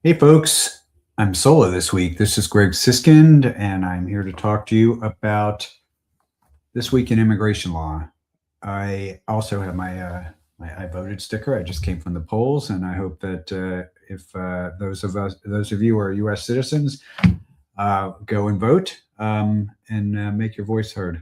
Hey folks, I'm solo this week. This is Greg Siskind, and I'm here to talk to you about this week in immigration law. I also have my I voted sticker. I just came from the polls, and I hope that if those of you who are U.S. citizens, go and vote and make your voice heard.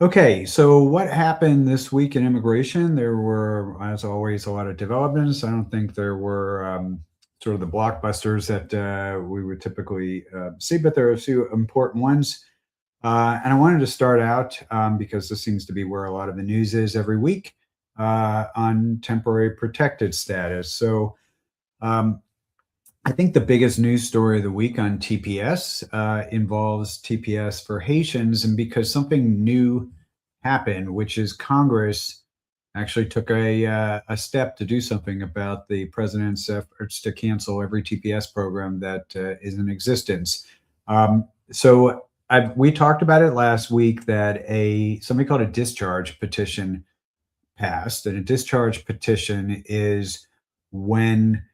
Okay, so what happened this week in immigration? There were, as always, a lot of developments. I don't think there were sort of the blockbusters that we would typically see, but there are a few important ones. And I wanted to start out because this seems to be where a lot of the news is every week on temporary protected status. So um, I think the biggest news story of the week on TPS involves TPS for Haitians, and because something new happened, which is Congress actually took a step to do something about the president's efforts to cancel every TPS program that is in existence. We talked about it last week that a something called a discharge petition passed, and a discharge petition is when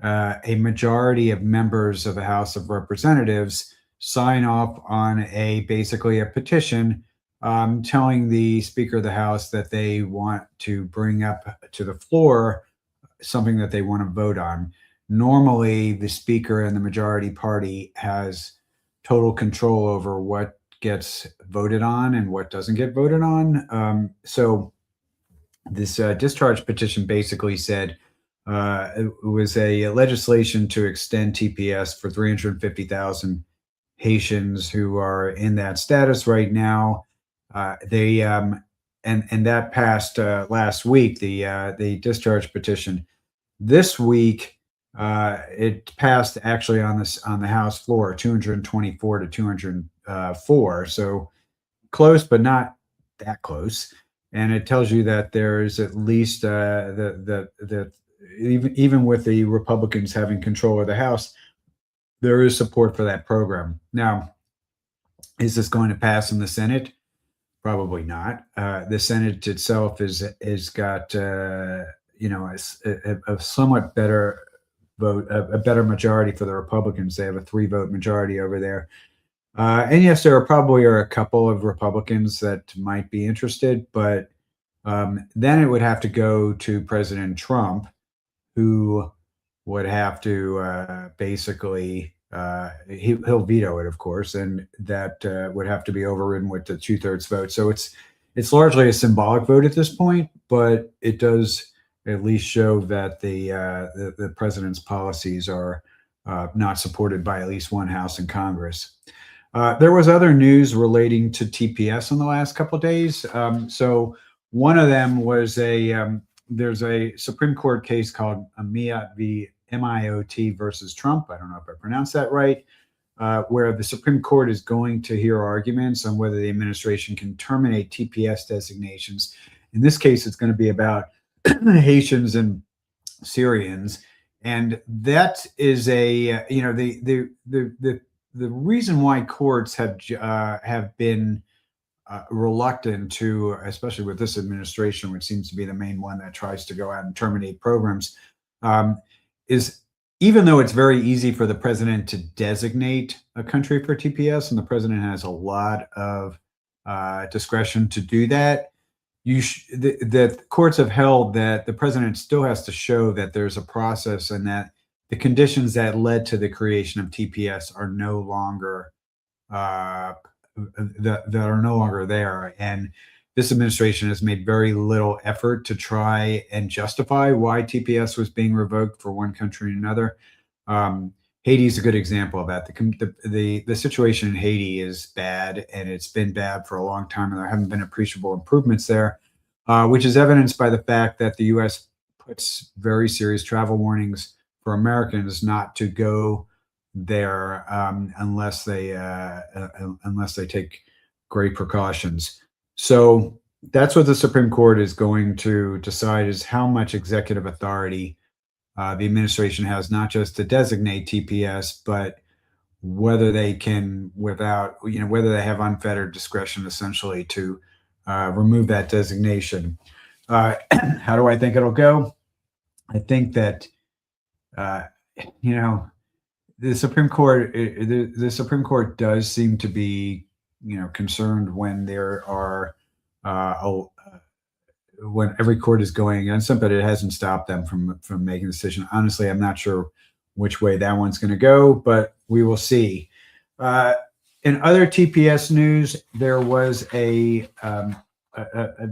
a majority of members of the House of Representatives sign off on basically a petition telling the Speaker of the House that they want to bring up to the floor something that they want to vote on. Normally, the Speaker and the majority party has total control over what gets voted on and what doesn't get voted on. So this discharge petition basically said it was a legislation to extend TPS for 350,000 Haitians who are in that status right now. They and that passed last week. The discharge petition. This week, it passed actually on the House floor, 224 to 204. So close, but not that close. And it tells you that there is at least the even with the Republicans having control of the House, there is support for that program. Now, is this going to pass in the Senate? Probably not. The Senate itself is got a somewhat better vote, a better majority for the Republicans. They have a 3-vote majority over there. And yes, there are a couple of Republicans that might be interested, but then it would have to go to President Trump, who would have to basically he'll veto it, of course, and that would have to be overridden with the 2/3 vote. So it's largely a symbolic vote at this point, but it does at least show that the president's policies are not supported by at least one house in Congress. There was other news relating to TPS in the last couple of days. So one of them was there's a Supreme Court case called Amiot v. MIOT versus Trump. I don't know if I pronounced that right, where the Supreme Court is going to hear arguments on whether the administration can terminate TPS designations. In this case, it's going to be about Haitians and Syrians, and that is the reason why courts have been reluctant to, especially with this administration, which seems to be the main one that tries to go out and terminate programs, um, is even though it's very easy for the president to designate a country for TPS, and the president has a lot of discretion to do that, the courts have held that the president still has to show that there's a process and that the conditions that led to the creation of TPS are no longer uh, that are no longer there. And this administration has made very little effort to try and justify why TPS was being revoked for one country and another. Haiti is a good example of that. The situation in Haiti is bad, and it's been bad for a long time, and there haven't been appreciable improvements there, which is evidenced by the fact that the U.S. puts very serious travel warnings for Americans not to go there unless they take great precautions. So that's what the Supreme Court is going to decide: is how much executive authority the administration has, not just to designate TPS, but whether they can, whether they have unfettered discretion, essentially, to remove that designation. How do I think it'll go? I think that you know, the Supreme Court, the Supreme Court does seem to be, concerned when there are, when every court is going against them, but it hasn't stopped them from making a decision. Honestly, I'm not sure which way that one's going to go, but we will see. Uh, in other TPS news, there was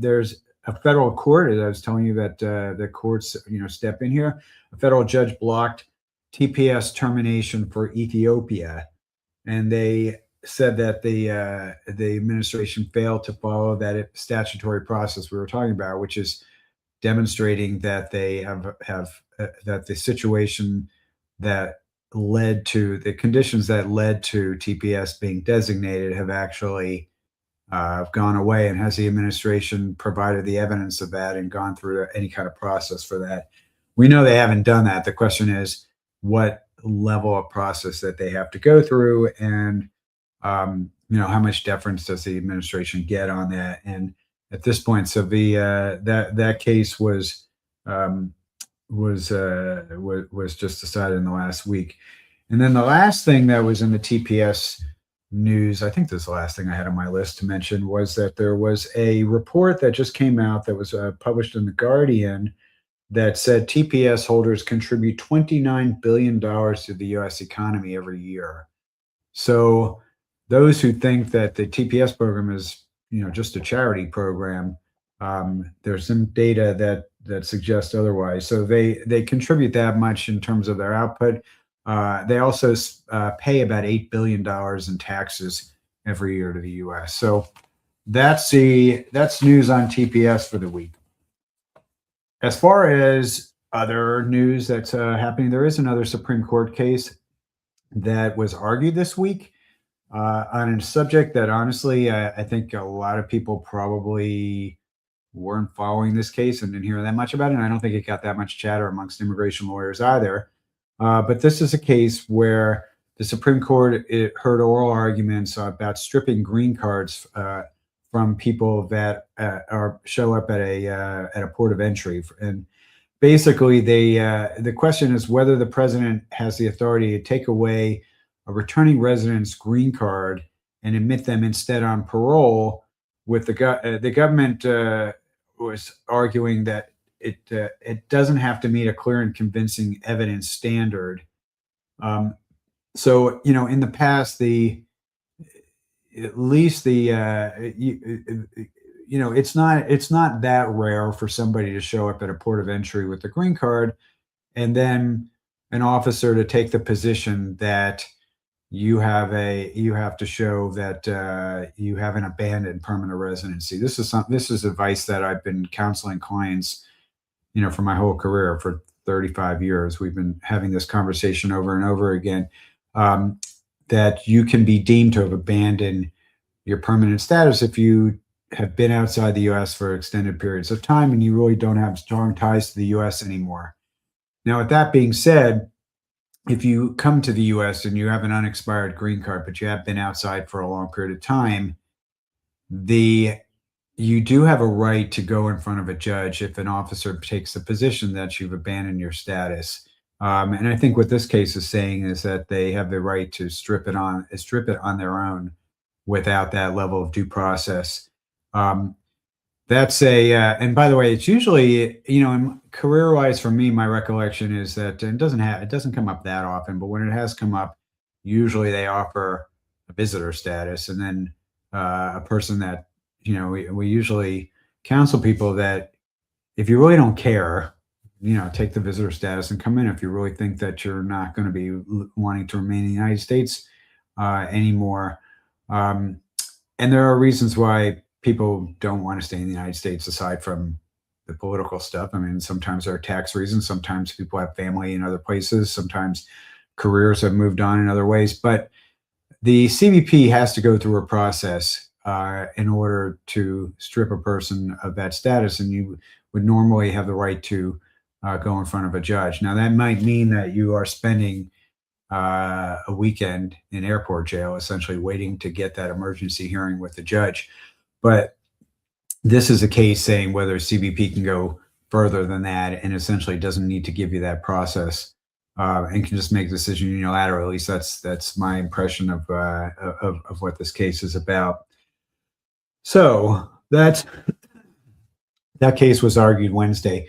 there's a federal court. As I was telling you that the courts, step in here. A federal judge blocked TPS termination for Ethiopia, and they said that the administration failed to follow that statutory process we were talking about, which is demonstrating that they have that the situation that led to the conditions that led to TPS being designated have actually gone away, and has the administration provided the evidence of that and gone through any kind of process for that? We know they haven't done that. The question is what level of process that they have to go through, and how much deference does the administration get on that? And at this point, so that case was just decided in the last week. And then the last thing that was in the TPS news, I think this is the last thing I had on my list to mention, was that there was a report that just came out that was published in the Guardian that said TPS holders contribute $29 billion to the US economy every year. So those who think that the TPS program is, just a charity program, there's some data that suggests otherwise. So they contribute that much in terms of their output. They also pay about $8 billion in taxes every year to the U.S. So that's news on TPS for the week. As far as other news that's happening, there is another Supreme Court case that was argued this week on a subject that honestly I think a lot of people probably weren't following this case and didn't hear that much about it. And I don't think it got that much chatter amongst immigration lawyers either. But this is a case where the Supreme Court heard oral arguments about stripping green cards from people that show up at a port of entry. And basically, the question is whether the president has the authority to take away a returning resident's green card and admit them instead on parole. With the government was arguing that it doesn't have to meet a clear and convincing evidence standard. So in the past, at least it's not that rare for somebody to show up at a port of entry with a green card, and then an officer to take the position that you have to show that you have an abandoned permanent residency. This is advice that I've been counseling clients, for my whole career. For 35 years, we've been having this conversation over and over again, that you can be deemed to have abandoned your permanent status if you have been outside the U.S. for extended periods of time and you really don't have strong ties to the U.S. anymore. Now, with that being said, if you come to the U.S. and you have an unexpired green card, but you have been outside for a long period of time, you do have a right to go in front of a judge if an officer takes the position that you've abandoned your status. And I think what this case is saying is that they have the right to strip it on their own without that level of due process. That's and by the way, it's usually, career-wise for me, my recollection is that it doesn't come up that often, but when it has come up, usually they offer a visitor status, and then a person that, we usually counsel people that if you really don't care, take the visitor status and come in if you really think that you're not going to be wanting to remain in the United States anymore. And there are reasons why people don't want to stay in the United States aside from the political stuff. I mean, sometimes there are tax reasons. Sometimes people have family in other places. Sometimes careers have moved on in other ways. But the CBP has to go through a process in order to strip a person of that status. And you would normally have the right to go in front of a judge. Now, that might mean that you are spending a weekend in airport jail, essentially waiting to get that emergency hearing with the judge. But this is a case saying whether CBP can go further than that and essentially doesn't need to give you that process and can just make a decision unilaterally. At least that's my impression of what this case is about. So that case was argued Wednesday.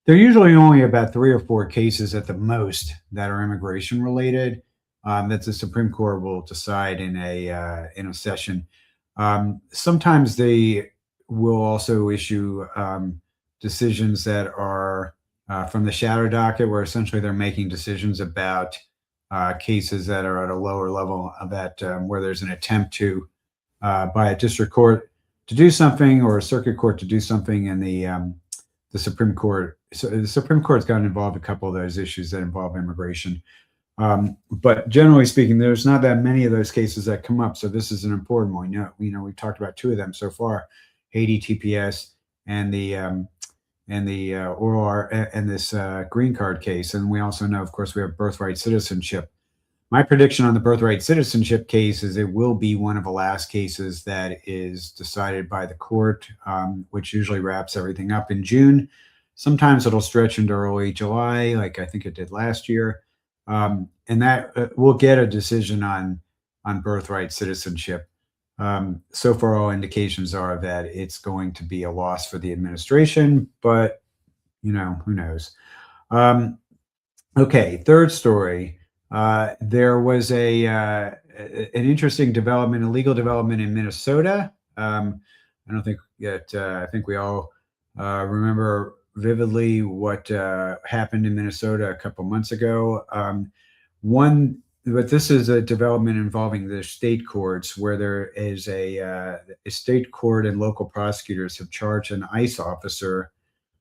There are usually only about 3 or 4 cases at the most that are immigration related, that the Supreme Court will decide in a session. Sometimes they will also issue decisions that are from the shadow docket, where essentially they're making decisions about cases that are at a lower level of that, where there's an attempt to by a district court to do something or a circuit court to do something, and the Supreme Court. So the Supreme Court's gotten involved in a couple of those issues that involve immigration. But generally speaking, there's not that many of those cases that come up. So this is an important one. We've talked about 2 of them so far: Haiti TPS and the and this green card case. And we also know, of course, we have birthright citizenship. My prediction on the birthright citizenship case is it will be one of the last cases that is decided by the court, which usually wraps everything up in June. Sometimes it'll stretch into early July, like I think it did last year. And that we'll get a decision on birthright citizenship. So far, all indications are that it's going to be a loss for the administration, but who knows? Okay, third story. There was an interesting development, a legal development in Minnesota. I don't think that I think we all remember vividly what happened in Minnesota a couple months ago. But this is a development involving the state courts, where there is a state court and local prosecutors have charged an ICE officer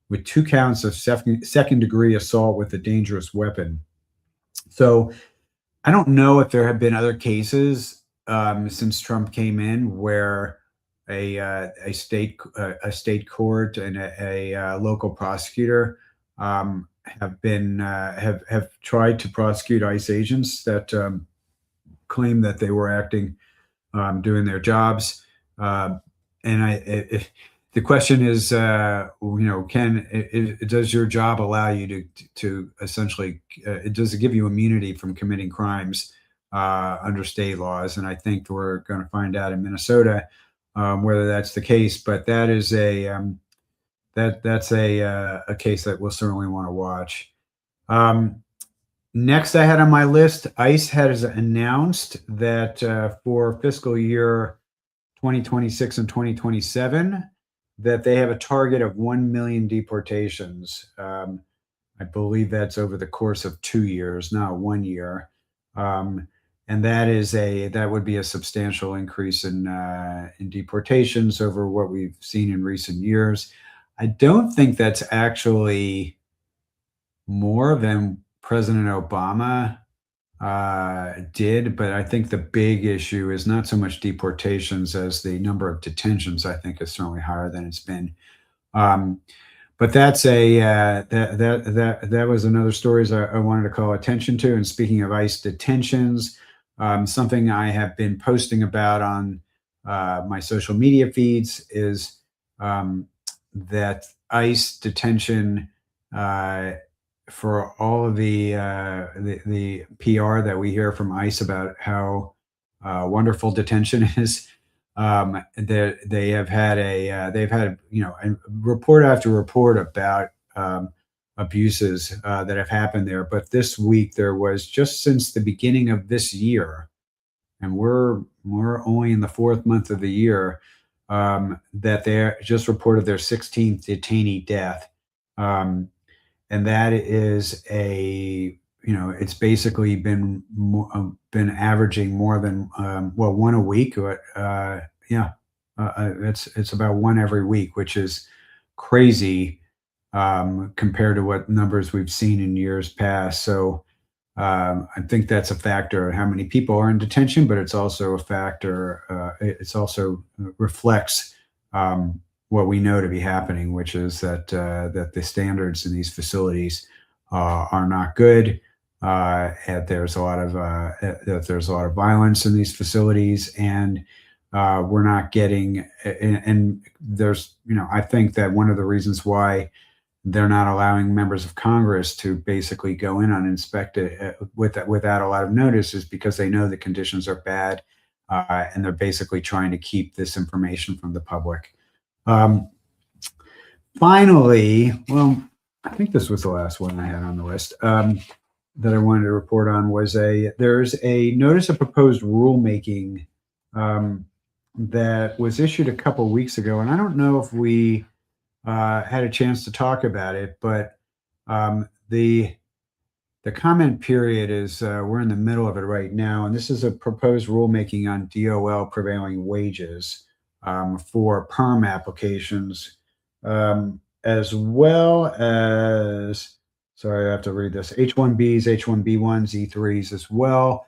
with 2 counts of second degree assault with a dangerous weapon. So I don't know if there have been other cases since Trump came in where a state court and a local prosecutor have tried to prosecute ICE agents that claim that they were acting doing their jobs. And the question is, does your job allow you to essentially, does it give you immunity from committing crimes under state laws? And I think we're going to find out in Minnesota whether that's the case. But that is that's a case that we'll certainly want to watch. Next, I had on my list, ICE has announced that for fiscal year 2026 and 2027, that they have a target of 1 million deportations. I believe that's over the course of 2 years, not 1 year. And that would be a substantial increase in deportations over what we've seen in recent years. I don't think that's actually more than President Obama did, but I think the big issue is not so much deportations as the number of detentions. I think is certainly higher than it's been. But that's that was another stories I wanted to call attention to. And speaking of ICE detentions, something I have been posting about on my social media feeds is that ICE detention, for all of the PR that we hear from ICE about how wonderful detention is, they have had report after report about abuses that have happened there. But this week there was, just since the beginning of this year, and we're only in the 4th month of the year, that they just reported their 16th detainee death. And that is it's basically been averaging more than one a week. It's about one every week, which is crazy compared to what numbers we've seen in years past. So I think that's a factor of how many people are in detention, but it's also a factor. It's also reflects what we know to be happening, which is that the standards in these facilities are not good. And there's a lot of violence in these facilities, and we're not getting. And there's, I think that one of the reasons why they're not allowing members of Congress to basically go in and inspect it without a lot of notice is because they know the conditions are bad, and they're basically trying to keep this information from the public. Um, Finally, well, I think this was the last one I had on the list that I wanted to report on was there's a notice of proposed rulemaking um, that was issued a couple weeks ago, and I don't know if we had a chance to talk about it, but the comment period is we're in the middle of it right now, and this is a proposed rulemaking on DOL prevailing wages for perm applications, as well as, sorry, I have to read this, H-1Bs, H-1B1s, E3s as well.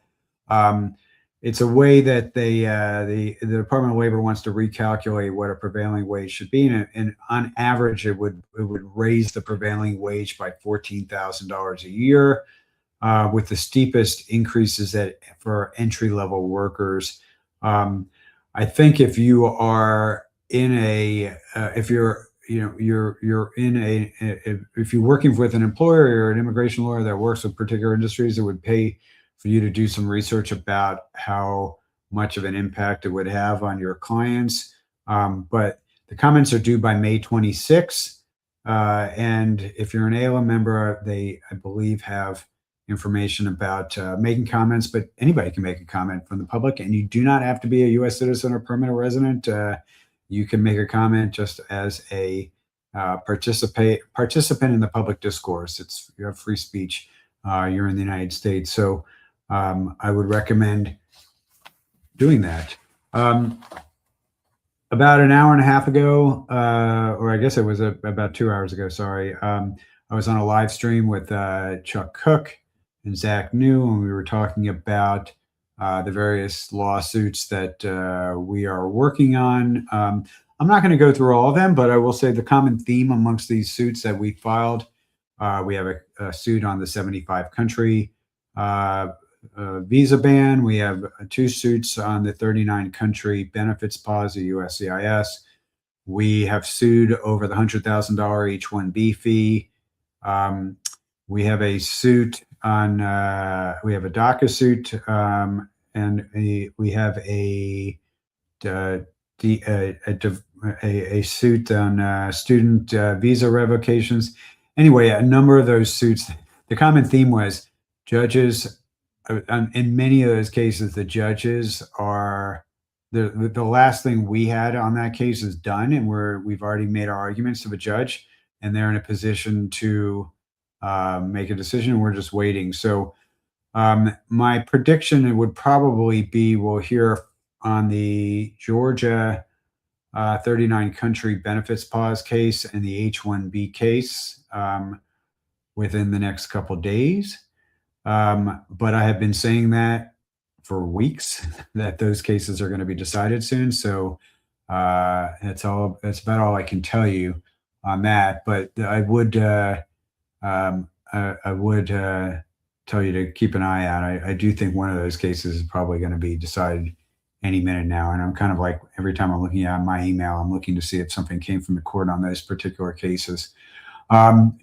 Um, it's a way that the Department of Labor wants to recalculate what a prevailing wage should be, and on average, it would raise the prevailing wage by $14,000 a year, with the steepest increases for entry level workers. Um, I think if you are in a if you're you know you're in if you're working with an employer or an immigration lawyer that works with particular industries, it would pay for you to do some research about how much of an impact it would have on your clients. But the comments are due by May 26th. And if you're an ALA member, they, I believe, have information about making comments, but anybody can make a comment from the public, and you do not have to be a U.S. citizen or permanent resident. You can make a comment just as a participant in the public discourse. You have free speech. You're in the United States, so I would recommend doing that. About an hour and a half ago, or I guess it was about 2 hours ago, sorry, I was on a live stream with Chuck Cook and Zach New, and we were talking about the various lawsuits that we are working on. I'm not going to go through all of them, but I will say the common theme amongst these suits that we filed, we have a suit on the 75 country visa ban. We have two suits on the 39 country benefits policy, USCIS. We have sued over the $100,000 H-1B fee. We have a suit on, we have a DACA suit, and we have a suit on student visa revocations. Anyway, a number of those suits, the common theme was judges. In many of those cases, the judges are the last thing we had on that case is done, and we've already made our arguments to the judge, and they're in a position to make a decision. We're just waiting. So my prediction, it would probably be we'll hear on the Georgia 39 country benefits pause case and the H-1B case within the next couple days. But I have been saying that for weeks that those cases are going to be decided soon. So that's about all I can tell you on that. But I would tell you to keep an eye out. I do think one of those cases is probably going to be decided any minute now. And I'm kind of like every time I'm looking at my email, I'm looking to see if something came from the court on those particular cases.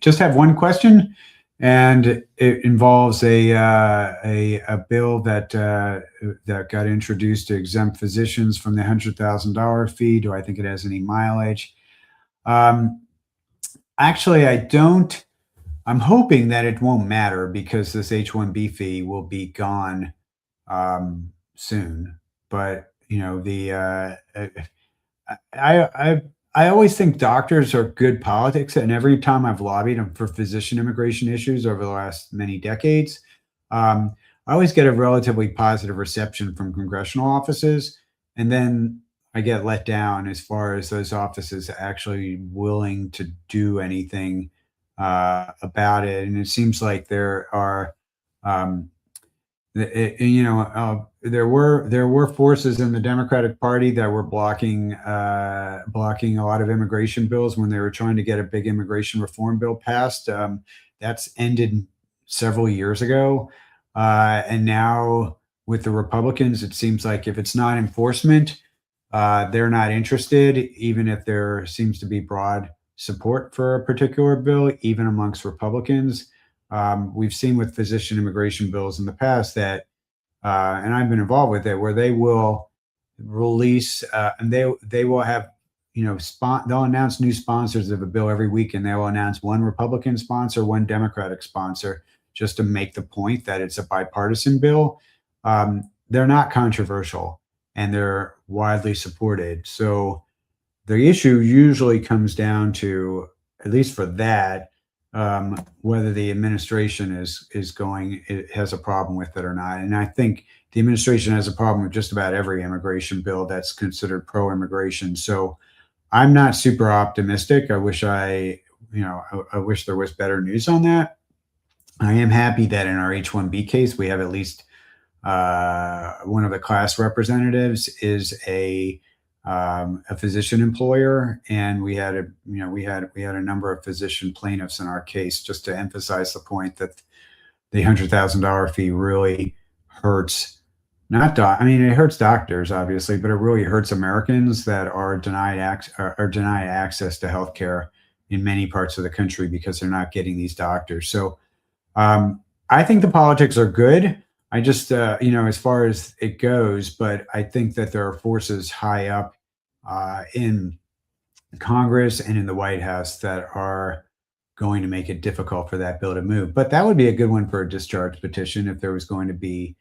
Just have one question, and it involves a bill that got introduced to exempt physicians from the $100,000 fee. Do I think it has any mileage? Actually, I don't. I'm hoping that it won't matter because this H-1B fee will be gone soon. But I always think doctors are good politics, and every time I've lobbied them for physician immigration issues over the last many decades, I always get a relatively positive reception from congressional offices, and then I get let down as far as those offices actually willing to do anything about it. And it seems like there are um, there were forces in the Democratic Party that were blocking a lot of immigration bills when they were trying to get a big immigration reform bill passed. That's ended several years ago, and now with the Republicans, it seems like if it's not enforcement, they're not interested, even if there seems to be broad support for a particular bill, even amongst Republicans. We've seen with physician immigration bills in the past that, and I've been involved with it, where they will release and they will have, they'll announce new sponsors of a bill every week, and they will announce one Republican sponsor, one Democratic sponsor, just to make the point that it's a bipartisan bill. They're not controversial, and they're widely supported. So the issue usually comes down to, at least for that, whether the administration is going, it has a problem with it or not. And I think the administration has a problem with just about every immigration bill that's considered pro-immigration. So I'm not super optimistic. I wish there was better news on that. I am happy that in our H-1B case, we have at least one of the class representatives is a physician employer, and we had a number of physician plaintiffs in our case, just to emphasize the point that the $100,000 fee really hurts. Not doc. I mean, it hurts doctors, obviously, but it really hurts Americans that are denied access to healthcare in many parts of the country because they're not getting these doctors. So I think the politics are good. I just, as far as it goes, but I think that there are forces high up in Congress and in the White House that are going to make it difficult for that bill to move. But that would be a good one for a discharge petition if there was going to be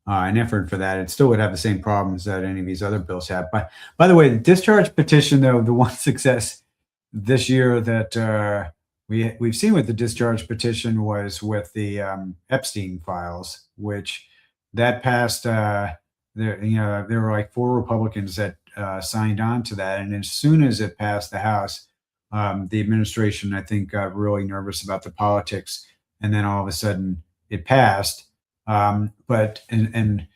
an effort for that. It still would have the same problems that any of these other bills have. But by the way, the discharge petition, though, the one success this year that we've seen with the discharge petition was with the Epstein files, which that passed. There were like 4 Republicans that signed on to that, and as soon as it passed the House, the administration, I think, got really nervous about the politics, and then all of a sudden it passed. But to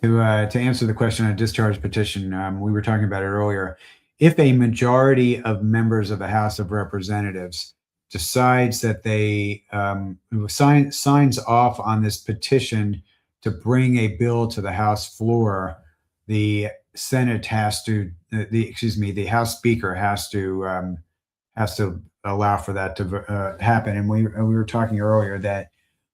answer the question on discharge petition, we were talking about it earlier. If a majority of members of the House of Representatives decides that they signs off on this petition to bring a bill to the House floor, the Senate has to, the House Speaker has to allow for that to happen. And we were talking earlier that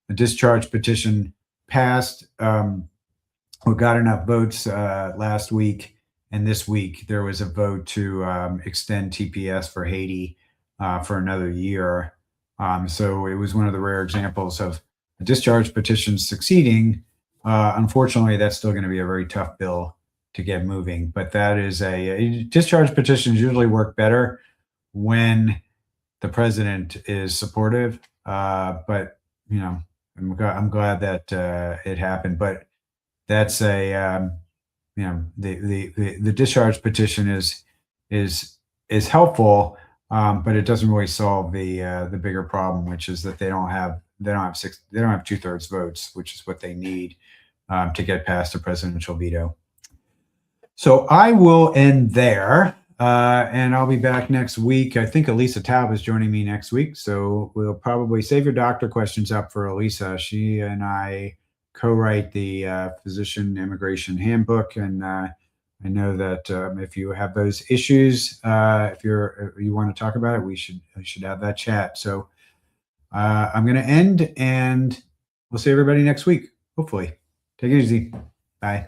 the discharge petition passed. We got enough votes last week, and this week there was a vote to extend TPS for Haiti for another year. So it was one of the rare examples of a discharge petition succeeding. Unfortunately, that's still going to be a very tough bill to get moving. But that is a discharge petitions usually work better when the president is supportive. But I'm glad that it happened. But that's the discharge petition is helpful, but it doesn't really solve the bigger problem, which is that they don't have 2/3 votes, which is what they need to get past a presidential veto. So I will end there, and I'll be back next week. I think Elisa Taub is joining me next week, so we'll probably save your doctor questions up for Elisa. She and I co-write the physician immigration handbook, and I know that if you have those issues, if you want to talk about it, we should have that chat. So I'm going to end, and we'll see everybody next week. Hopefully, take it easy. Bye.